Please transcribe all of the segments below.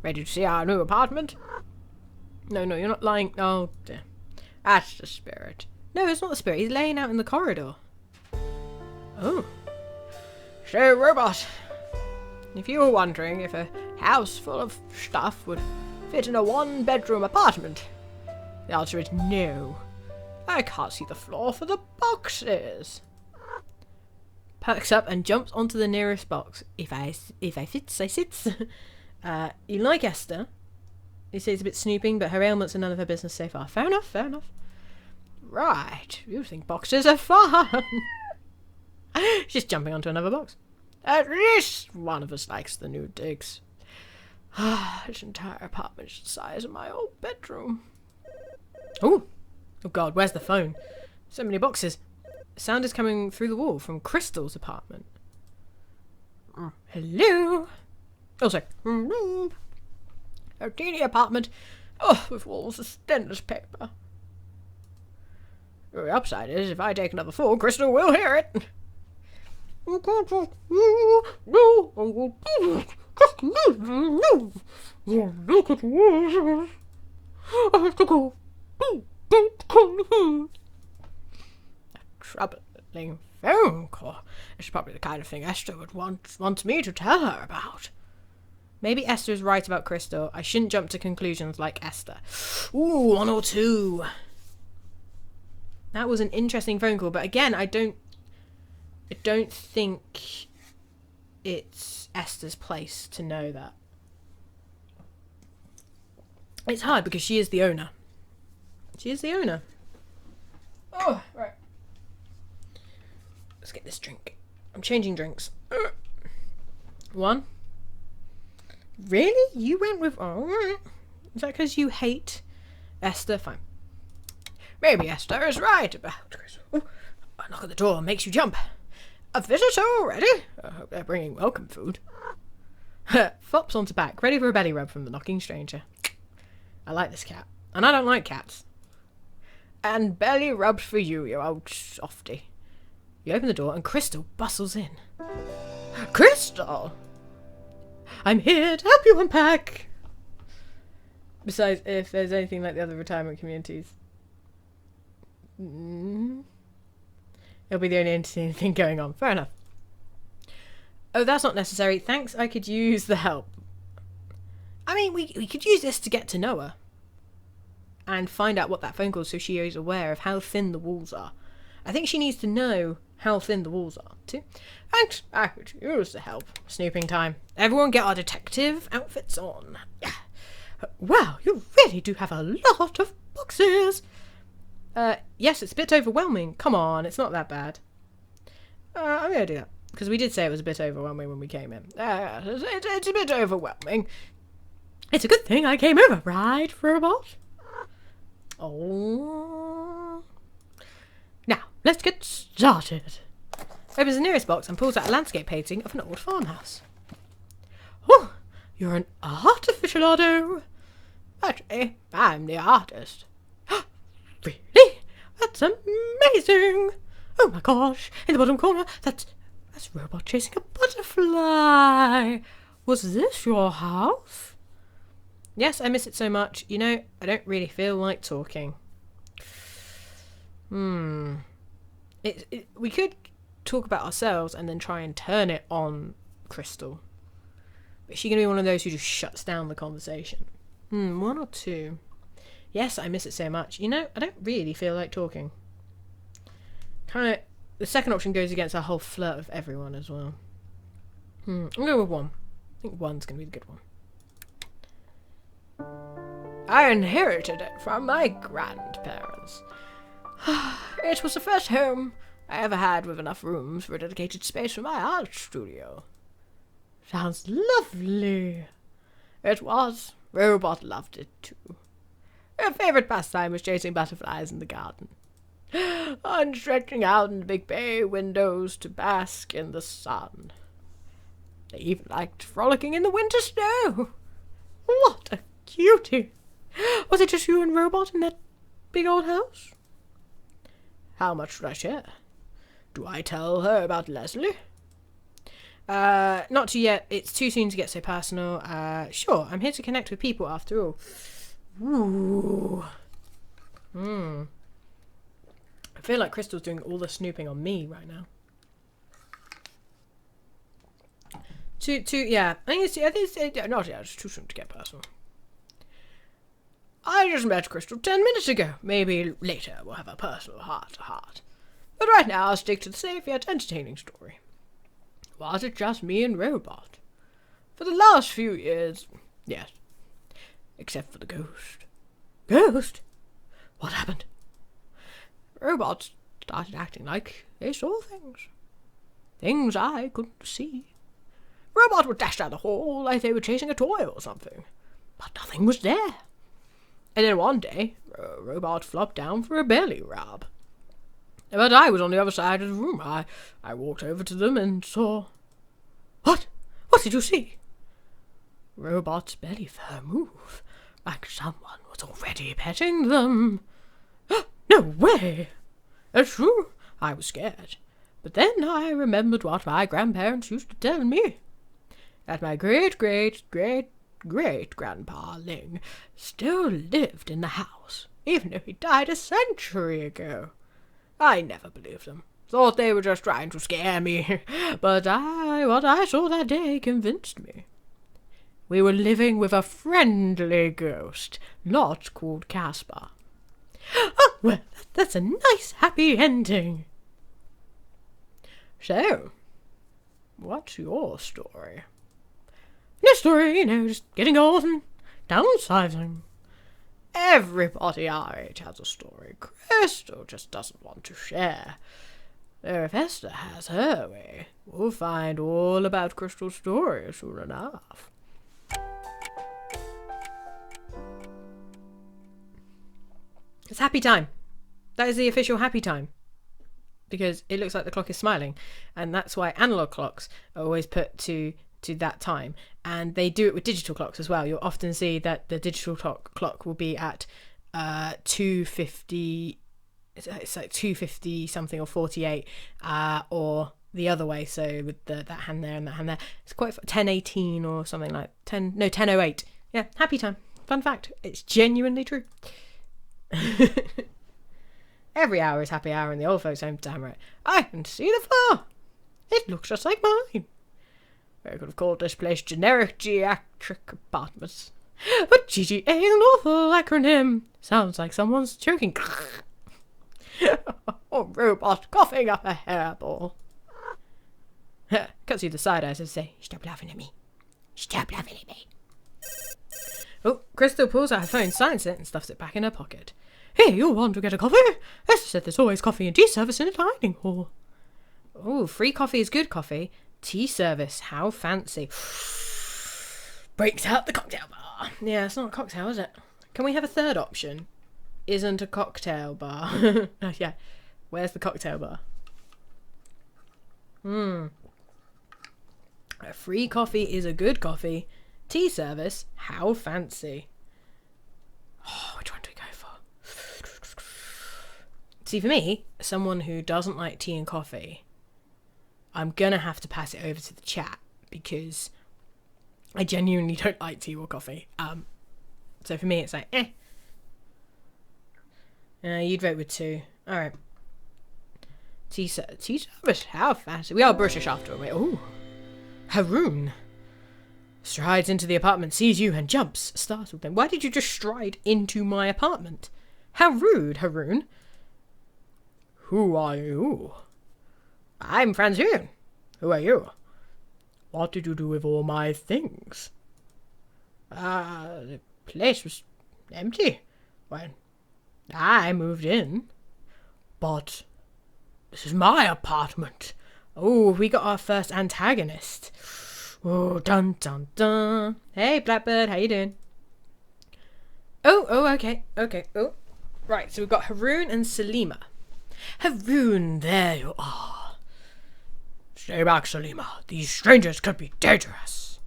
Ready to see our new apartment? No, you're not lying. Oh, dear. That's the spirit. No, it's not the spirit. He's laying out in the corridor. Oh. So, robot, if you were wondering if a house full of stuff would fit in a one-bedroom apartment, the answer is no. I can't see the floor for the boxes. Perks up and jumps onto the nearest box. If I fits, I sits. You like Esther? He says a bit snooping, but her ailments are none of her business so far. Fair enough. Right, you think boxes are fun. She's jumping onto another box. At least one of us likes the new digs. This entire apartment is the size of my old bedroom. Oh God, where's the phone? So many boxes. Sound is coming through the wall from Crystal's apartment. Hello? Oh, sorry. A teeny apartment. Oh, with walls of stainless paper. The upside is, if I take another fall, Crystal will hear it. I have to go. Don't call me. A troubling phone call. It's probably the kind of thing Esther would want me to tell her about. Maybe Esther's right about Crystal. I shouldn't jump to conclusions like Esther. Ooh, 1 or 2. That was an interesting phone call, but again, I don't think it's Esther's place to know that. It's hard because she is the owner. She is the owner. Oh, right. Let's get this drink. I'm changing drinks. 1. Really? You went with... Oh, right. Is that because you hate Esther? Fine. Maybe Esther is right about Crystal. A knock at the door makes you jump. A visitor already? I hope they're bringing welcome food. Flops onto back, ready for a belly rub from the knocking stranger. I like this cat. And I don't like cats. And belly rubs for you, you old softy. You open the door and Crystal bustles in. Crystal! I'm here to help you unpack. Besides, if there's anything like the other retirement communities, it'll be the only entertaining thing going on. Fair enough. Oh, that's not necessary. Thanks, I could use the help. I mean, we could use this to get to know her. And find out what that phone call is so she is aware of how thin the walls are. I think she needs to know how thin the walls are, too. Thanks, I could use the help. Snooping time. Everyone get our detective outfits on. Yeah. Wow, you really do have a lot of boxes. Yes, it's a bit overwhelming. Come on, it's not that bad. I'm going to do that. Because we did say it was a bit overwhelming when we came in. It's a bit overwhelming. It's a good thing I came over, right, robot? Oh. Now, let's get started. Opens the nearest box and pulls out a landscape painting of an old farmhouse. Oh, you're an artificialado. Actually, I'm the artist. Really? That's amazing. Oh my gosh, in the bottom corner, that's Robot chasing a butterfly. Was this your house? Yes, I miss it so much. You know, I don't really feel like talking. We could talk about ourselves and then try and turn it on Crystal. But is she going to be one of those who just shuts down the conversation? 1 or 2. Yes, I miss it so much. You know, I don't really feel like talking. Kind of, the second option goes against our whole flirt with everyone as well. I'll go with 1. I think 1's going to be the good one. I inherited it from my grandparents. It was the first home I ever had with enough rooms for a dedicated space for my art studio. Sounds lovely. It was. Robot loved it too. Her favourite pastime was chasing butterflies in the garden. And stretching out in the big bay windows to bask in the sun. They even liked frolicking in the winter snow. What a cutie. Was it just you and Robot in that big old house? How much should I share? Do I tell her about Leslie? Not too yet. It's too soon to get so personal. Sure, I'm here to connect with people after all. Ooh. I feel like Crystal's doing all the snooping on me right now. Yeah. I think it's not yet. It's too soon to get personal. I just met Crystal 10 minutes ago. Maybe later we'll have a personal heart-to-heart. But right now I'll stick to the safe yet entertaining story. Was it just me and Robot? For the last few years, yes. Except for the ghost. Ghost? What happened? Robots started acting like they saw things. Things I couldn't see. Robot would dash down the hall like they were chasing a toy or something. But nothing was there. And then one day, Robot flopped down for a belly rub. But I was on the other side of the room. I walked over to them and saw... What? What did you see? Robot's belly fur move, like someone was already petting them. No way! That's true. I was scared. But then I remembered what my grandparents used to tell me. That my great-great-great-great-grandpa Ling still lived in the house, even though he died a century ago. I never believed them. Thought they were just trying to scare me. But what I saw that day convinced me. We were living with a friendly ghost, not called Casper. Oh, well, that's a nice happy ending. So, what's your story? No story, just getting old and downsizing. Everybody our age has a story. Crystal just doesn't want to share. Though if Esther has her way, we'll find all about Crystal's story soon enough. It's happy time. That is the official happy time. Because it looks like the clock is smiling. And that's why analog clocks are always put to that time. And they do it with digital clocks as well. You'll often see that the digital clock will be at 2:50. It's like 2:50 something or 48, or the other way. So with that hand there and that hand there, it's quite 10:18 or something like 10:08. Yeah, happy time. Fun fact. It's genuinely true. Every hour is happy hour in the old folks' home. Damn right. I can see the floor. It looks just like mine. I could have called this place Generic Geatric Apartments. But GGA is an awful acronym. Sounds like someone's choking. Or Robot coughing up a hairball. Can't see the side eyes and say, stop laughing at me. Stop laughing at me. Oh, Crystal pulls out her phone, signs it, and stuffs it back in her pocket. Hey, you want to get a coffee? Esther said there's always coffee and tea service in the dining hall. Oh, free coffee is good coffee. Tea service, how fancy. Breaks out the cocktail bar. Yeah, it's not a cocktail, is it? Can we have a third option? Isn't a cocktail bar. Oh, yeah. Where's the cocktail bar? A free coffee is a good coffee. Tea service, how fancy. Oh, which one do we go for? See, for me, someone who doesn't like tea and coffee, I'm going to have to pass it over to the chat because I genuinely don't like tea or coffee. So for me, it's like, you'd vote with 2. All right. Tea service, how fancy. We are British after all. Ooh. Haroon strides into the apartment, sees you and jumps, startled then. Why did you just stride into my apartment? How rude, Haroon. Who are you? I'm Francine. Who are you? What did you do with all my things? The place was empty when I moved in. But this is my apartment. Oh, we got our first antagonist. Oh, dun dun dun. Hey, Blackbird, how you doing? Oh, okay. Oh, right, so we've got Haroon and Selma. Haroon, there you are. Stay back, Selma. These strangers could be dangerous.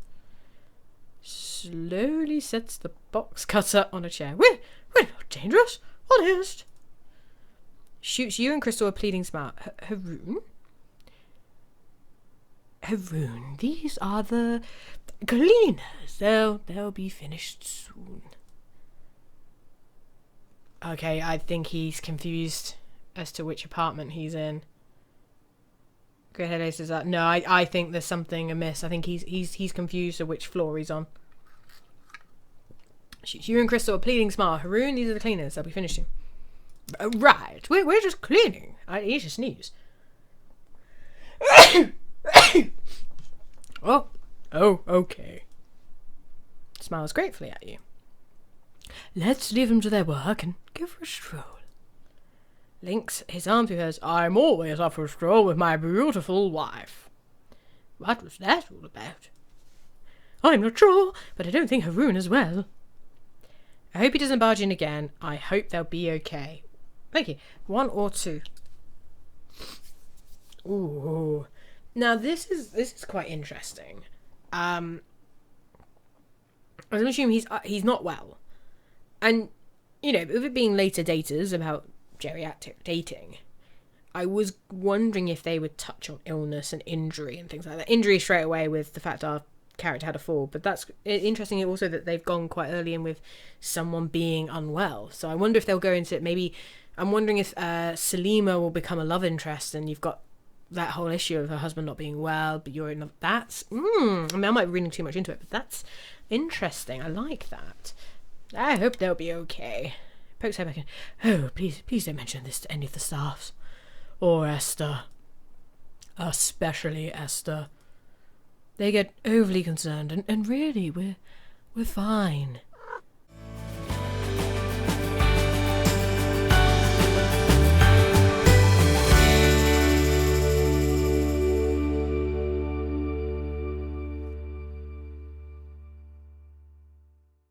Slowly sets the box cutter on a chair. We're not dangerous. Honest. Shoots you and Crystal a pleading smile. Haroon? Haroon, these are the cleaners. They'll be finished soon. Okay, I think he's confused as to which apartment he's in. Grey Head Ace is that. No, I think there's something amiss. I think he's confused of which floor he's on. You and Crystal are pleading smart. Haroon, these are the cleaners. They'll be finished soon. Right, we're just cleaning. I need to sneeze. Oh, okay. Smiles gratefully at you. Let's leave them to their work and go for a stroll. Links his arm through hers. I'm always up for a stroll with my beautiful wife. What was that all about? I'm not sure, but I don't think Haroon as well. I hope he doesn't barge in again. I hope they'll be okay. Thank you. 1 or 2. Ooh. Now this is quite interesting. I'm assuming he's not well. And, with it being later daters about geriatric dating, I was wondering if they would touch on illness and injury and things like that. Injury straight away with the fact our character had a fall, but that's interesting also that they've gone quite early in with someone being unwell. So I wonder if they'll go into it. Maybe I'm wondering if Selima will become a love interest, and you've got that whole issue of her husband not being well, but you're in. That's I mean, I might be reading too much into it, but that's interesting. I like that. I hope they'll be okay. Pokes her back in. Oh, please don't mention this to any of the staffs. Or Esther. Especially Esther. They get overly concerned, and really, we're fine.